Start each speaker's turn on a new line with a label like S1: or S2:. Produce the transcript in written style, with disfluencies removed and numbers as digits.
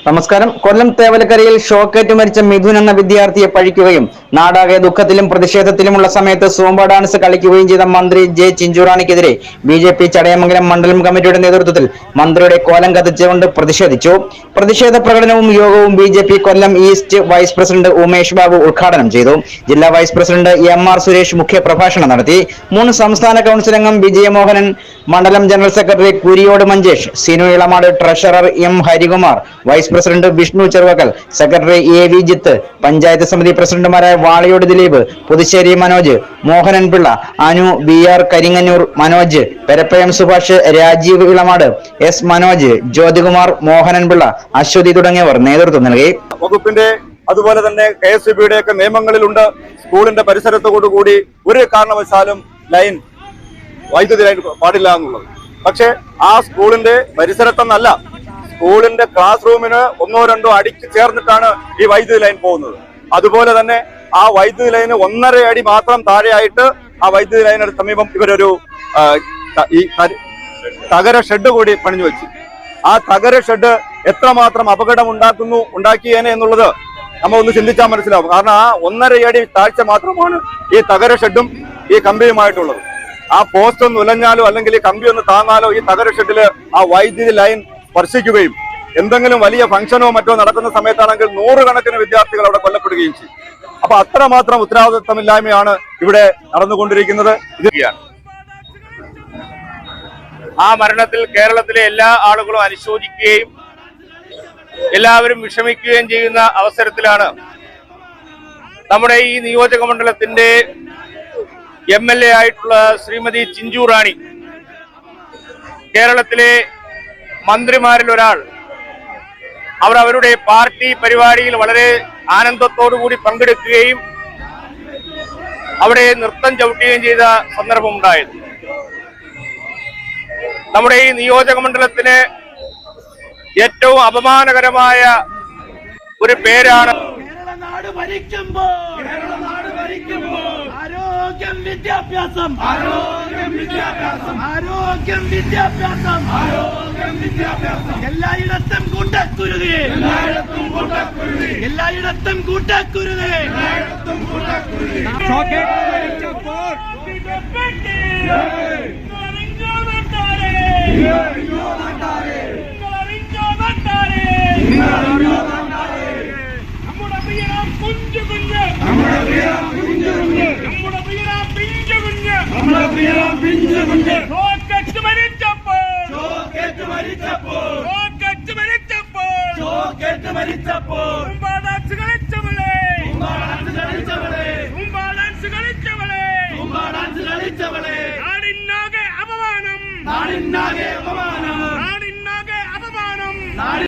S1: നമസ്കാരം. കൊല്ലം തേവലക്കരയിൽ ഷോക്കേറ്റ് മരിച്ച മിഥുൻ എന്ന വിദ്യാർത്ഥിയെ പഴിക്കുകയും നാടാകെ ദുഃഖത്തിലും പ്രതിഷേധത്തിലുമുള്ള സമയത്ത് സൂംബ ഡാൻസ് കളിക്കുകയും ചെയ്ത മന്ത്രി ജെ ചിഞ്ചുറാണിക്കെതിരെ ബി.ജെ.പി. ചടയമംഗലം മണ്ഡലം കമ്മിറ്റിയുടെ നേതൃത്വത്തിൽ മന്ത്രിയുടെ കോലം കത്തിച്ചുകൊണ്ട് പ്രതിഷേധിച്ചു. പ്രതിഷേധ പ്രകടനവും യോഗവും BJP. Kollam east vice president Umesh Babu ഉദ്ഘാടനം ചെയ്തു. ജില്ലാ വൈസ് പ്രസിഡന്റ് എം.ആർ. സുരേഷ് മുഖ്യപ്രഭാഷണം നടത്തി. മുൻ സംസ്ഥാന കൌൺസിൽ അംഗം വിജയമോഹനൻ, മണ്ഡലം general secretary Kuriyode Manjesh, Sinu Elamad, treasurer M. Harikumar, vice president Vishnu Cheruvakkal, secretary A V. Jith, panchayat സമിതി പ്രസിഡന്റുമാരായ വാളിയോട് ദിലീപ്, പുതുശ്ശേരി മനോജ്, മോഹനൻ പിള്ള, അനു, ബി.ആർ. കരിങ്ങന്നൂർ, മനോജ്, പെരപ്പയം സുഭാഷ്, രാജീവ് ഇളമാട്, എസ്. മനോജ്, ജ്യോതികുമാർ, മോഹനൻ പിള്ള, അശ്വതി തുടങ്ങിയവർ നേതൃത്വം നൽകി.
S2: വകുപ്പിന്റെ അതുപോലെ തന്നെ KSEBിയുടെ ഒക്കെ നിയമങ്ങളിലുണ്ട് സ്കൂളിന്റെ പരിസരത്തോടുകൂടി ഒരു കാരണവശാലും വൈദ്യുതി ലൈൻ പാടില്ല എന്നുള്ളത്. പക്ഷെ ആ സ്കൂളിന്റെ പരിസരത്തെന്നല്ല, സ്കൂളിന്റെ ക്ലാസ് റൂമിന് ഒന്നോ രണ്ടോ അടിക്ക് ചേർന്നിട്ടാണ് ഈ വൈദ്യുതി ലൈൻ പോകുന്നത്. അതുപോലെ തന്നെ ആ വൈദ്യുതി ലൈന് 1.5 അടി മാത്രം താഴെയായിട്ട് ആ വൈദ്യുതി ലൈനിന് സമീപം ഇവരൊരു ഈ തകര ഷെഡ് കൂടി പണിഞ്ഞു വെച്ചു. ആ തകര ഷെഡ് എത്രമാത്രം അപകടം ഉണ്ടാക്കിയേനെ എന്നുള്ളത് നമ്മൾ ഒന്ന് ചിന്തിച്ചാൽ മനസ്സിലാവും. കാരണം ആ 1.5 അടി താഴ്ച മാത്രമാണ് ഈ തകര ഷെഡും ഈ കമ്പിയുമായിട്ടുള്ളത്. ആ പോസ്റ്റ് ഒന്ന് ഉലഞ്ഞാലോ അല്ലെങ്കിൽ ഈ കമ്പി ഒന്ന് താന്നാലോ ഈ തകര ഷെഡില് ആ വൈദ്യുതി ലൈൻ സ്പർശിക്കുകയും എന്തെങ്കിലും വലിയ ഫംഗ്ഷനോ മറ്റോ നടക്കുന്ന സമയത്താണെങ്കിൽ 100 കണക്കിന് വിദ്യാർത്ഥികൾ അവിടെ കൊല്ലപ്പെടുകയും ചെയ്യും. അപ്പൊ അത്രമാത്രം ഉത്തരവാദിത്തമില്ലായ്മയാണ് ഇവിടെ നടന്നുകൊണ്ടിരിക്കുന്നത്.
S3: ആ മരണത്തിൽ കേരളത്തിലെ എല്ലാ ആളുകളും അനുശോചിക്കുകയും എല്ലാവരും വിഷമിക്കുകയും ചെയ്യുന്ന അവസരത്തിലാണ് നമ്മുടെ ഈ നിയോജക മണ്ഡലത്തിന്റെ MLA ആയിട്ടുള്ള ശ്രീമതി ചിഞ്ചുറാണി കേരളത്തിലെ മന്ത്രിമാരിൽ ഒരാൾ അവരുടെ പാർട്ടി പരിപാടിയിൽ വളരെ ആനന്ദത്തോടുകൂടി പങ്കെടുക്കുകയും അവിടെ നൃത്തം ചവിട്ടുകയും ചെയ്ത സന്ദർഭമുണ്ടായിരുന്നു. നമ്മുടെ ഈ നിയോജക മണ്ഡലത്തിന് ഏറ്റവും അപമാനകരമായ ഒരു പേരാണ്
S4: ആരോഗ്യം വിദ്യാഭ്യാസം, ആരോഗ്യം വിദ്യാഭ്യാസം, ആരോഗ്യം വിദ്യാഭ്യാസം, ആരോഗ്യം വിദ്യാഭ്യാസം. എല്ലായിടത്തും കൂട്ടക്കുരുതി, എല്ലായിടത്തും കൂട്ടക്കുരുതി, എല്ലായിടത്തും കൂട്ടക്കുരുതി, എല്ലായിടത്തും കൂട്ടക്കുരുതി. നാടിനാകെ അപമാനം.